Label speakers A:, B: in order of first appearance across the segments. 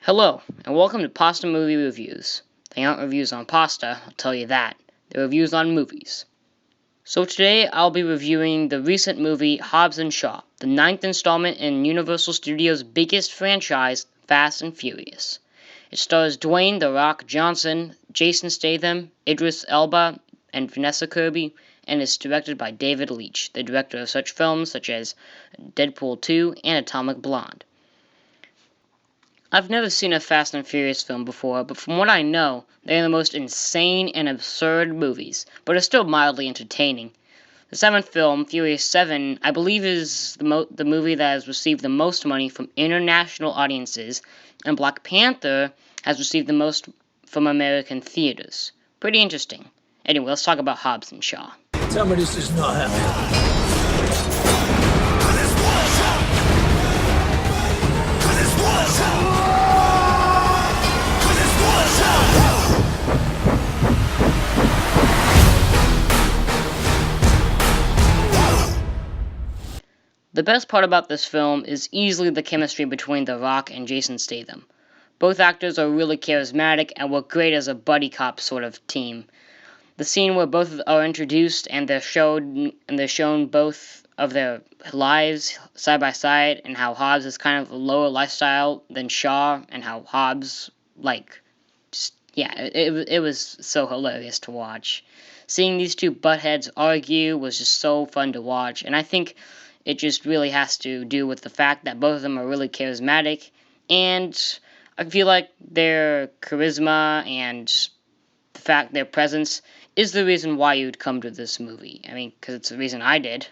A: Hello, and welcome to Pasta Movie Reviews. They aren't reviews on pasta, I'll tell you that. They're reviews on movies. So today, I'll be reviewing the recent movie Hobbs and Shaw, the 9th installment in Universal Studios' biggest franchise, Fast and Furious. It stars Dwayne "The Rock" Johnson, Jason Statham, Idris Elba, and Vanessa Kirby, and is directed by David Leitch, the director of such films such as Deadpool 2 and Atomic Blonde. I've never seen a Fast and Furious film before, but from what I know, they are the most insane and absurd movies, but are still mildly entertaining. The 7th film, Furious 7, I believe is the movie that has received the most money from international audiences, and Black Panther has received the most from American theaters. Pretty interesting. Anyway, let's talk about Hobbs and Shaw.
B: Tell me this is not happening.
A: The best part about this film is easily the chemistry between The Rock and Jason Statham. Both actors are really charismatic and work great as a buddy cop sort of team. The scene where both are introduced and they're shown both of their lives side by side, and how Hobbs is kind of a lower lifestyle than Shaw, and how Hobbs, it was so hilarious to watch. Seeing these two buttheads argue was just so fun to watch, and I think it just really has to do with the fact that both of them are really charismatic, and I feel like their charisma and the fact their presence is the reason why you'd come to this movie. I mean, because it's the reason I did.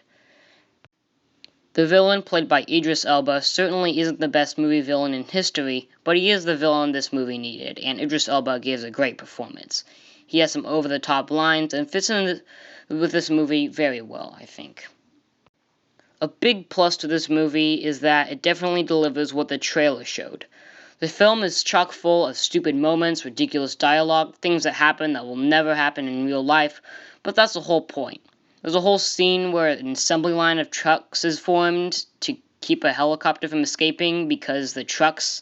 A: The villain, played by Idris Elba, certainly isn't the best movie villain in history, but he is the villain this movie needed, and Idris Elba gives a great performance. He has some over-the-top lines and fits in with this movie very well, I think. A big plus to this movie is that it definitely delivers what the trailer showed. The film is chock full of stupid moments, ridiculous dialogue, things that happen that will never happen in real life, but that's the whole point. There's a whole scene where an assembly line of trucks is formed to keep a helicopter from escaping because the trucks,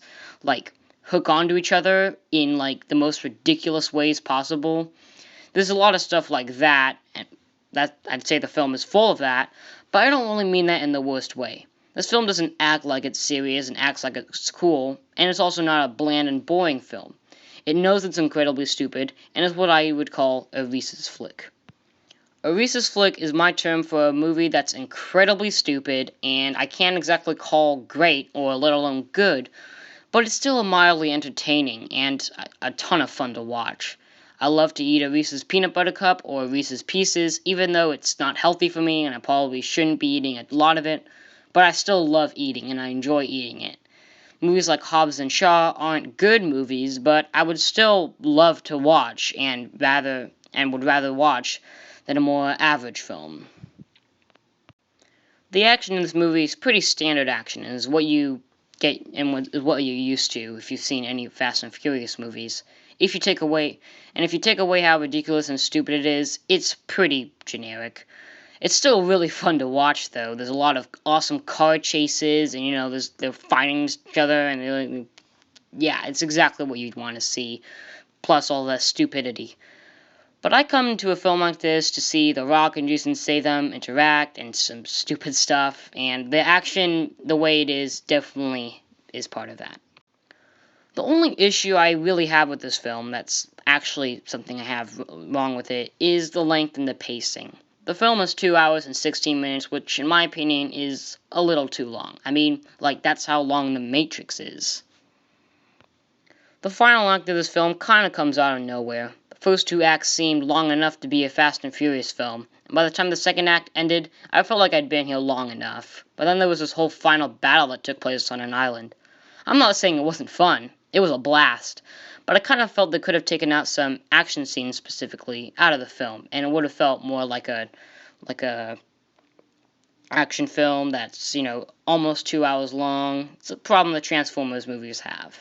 A: hook onto each other in, the most ridiculous ways possible. There's a lot of stuff like that, and I'd say the film is full of that, but I don't really mean that in the worst way. This film doesn't act like it's serious and acts like it's cool, and it's also not a bland and boring film. It knows it's incredibly stupid, and is what I would call a Reese's flick. A Reese's flick is my term for a movie that's incredibly stupid, and I can't exactly call great, or let alone good, but it's still mildly entertaining, and a ton of fun to watch. I love to eat a Reese's Peanut Butter Cup or Reese's Pieces, even though it's not healthy for me and I probably shouldn't be eating a lot of it, but I still love eating and I enjoy eating it. Movies like Hobbs and Shaw aren't good movies, but I would still love to watch and would rather watch than a more average film. The action in this movie is pretty standard action and is what you get and is what you're used to if you've seen any Fast and Furious movies. If you take away how ridiculous and stupid it is, it's pretty generic. It's still really fun to watch, though. There's a lot of awesome car chases, and they're fighting each other, and it's exactly what you'd want to see, plus all that stupidity. But I come to a film like this to see The Rock and Jason Statham interact and some stupid stuff, and the action, the way it is, definitely is part of that. The only issue I really have with this film, that's actually something I have wrong with it, is the length and the pacing. The film is 2 hours and 16 minutes, which in my opinion is a little too long. I mean, that's how long The Matrix is. The final act of this film kind of comes out of nowhere. The first two acts seemed long enough to be a Fast and Furious film, and by the time the second act ended, I felt like I'd been here long enough. But then there was this whole final battle that took place on an island. I'm not saying it wasn't fun. It was a blast, but I kind of felt they could have taken out some action scenes specifically out of the film, and it would have felt more like a action film that's, almost 2 hours long. It's a problem the Transformers movies have.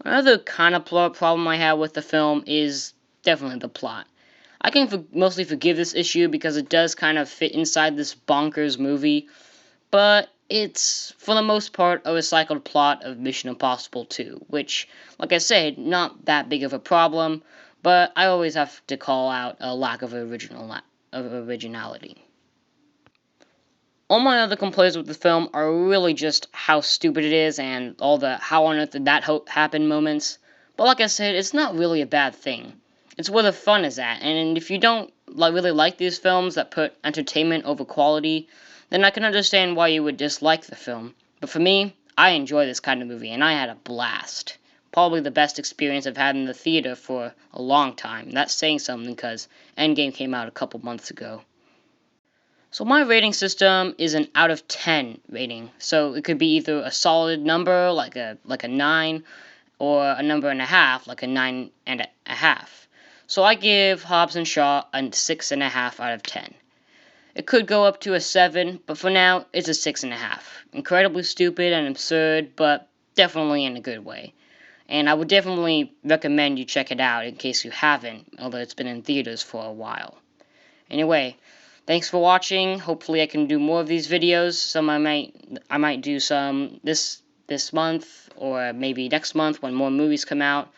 A: Another kind of problem I have with the film is definitely the plot. I can mostly forgive this issue because it does kind of fit inside this bonkers movie, but it's, for the most part, a recycled plot of Mission Impossible 2, which, like I said, not that big of a problem, but I always have to call out a lack of originality. All my other complaints with the film are really just how stupid it is and all the how on earth did that happen moments. But like I said, it's not really a bad thing. It's where the fun is at, and if you don't really like these films that put entertainment over quality, then I can understand why you would dislike the film. But for me, I enjoy this kind of movie, and I had a blast. Probably the best experience I've had in the theater for a long time. That's saying something because Endgame came out a couple months ago. So my rating system is an out of 10 rating. So it could be either a solid number, like a 9, or a number and a half, like a 9.5. So I give Hobbs and Shaw a 6.5 out of 10. It could go up to a 7, but for now, it's a 6.5. Incredibly stupid and absurd, but definitely in a good way. And I would definitely recommend you check it out in case you haven't, although it's been in theaters for a while. Anyway, thanks for watching. Hopefully I can do more of these videos. Some I might do some this month, or maybe next month when more movies come out.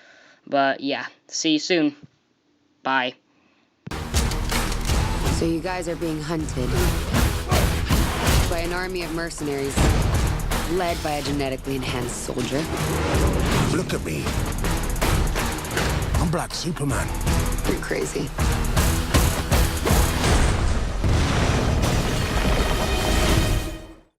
A: But yeah, see you soon. Bye.
C: So you guys are being hunted by an army of mercenaries led by a genetically enhanced soldier.
B: Look at me. I'm Black Superman.
C: You're crazy.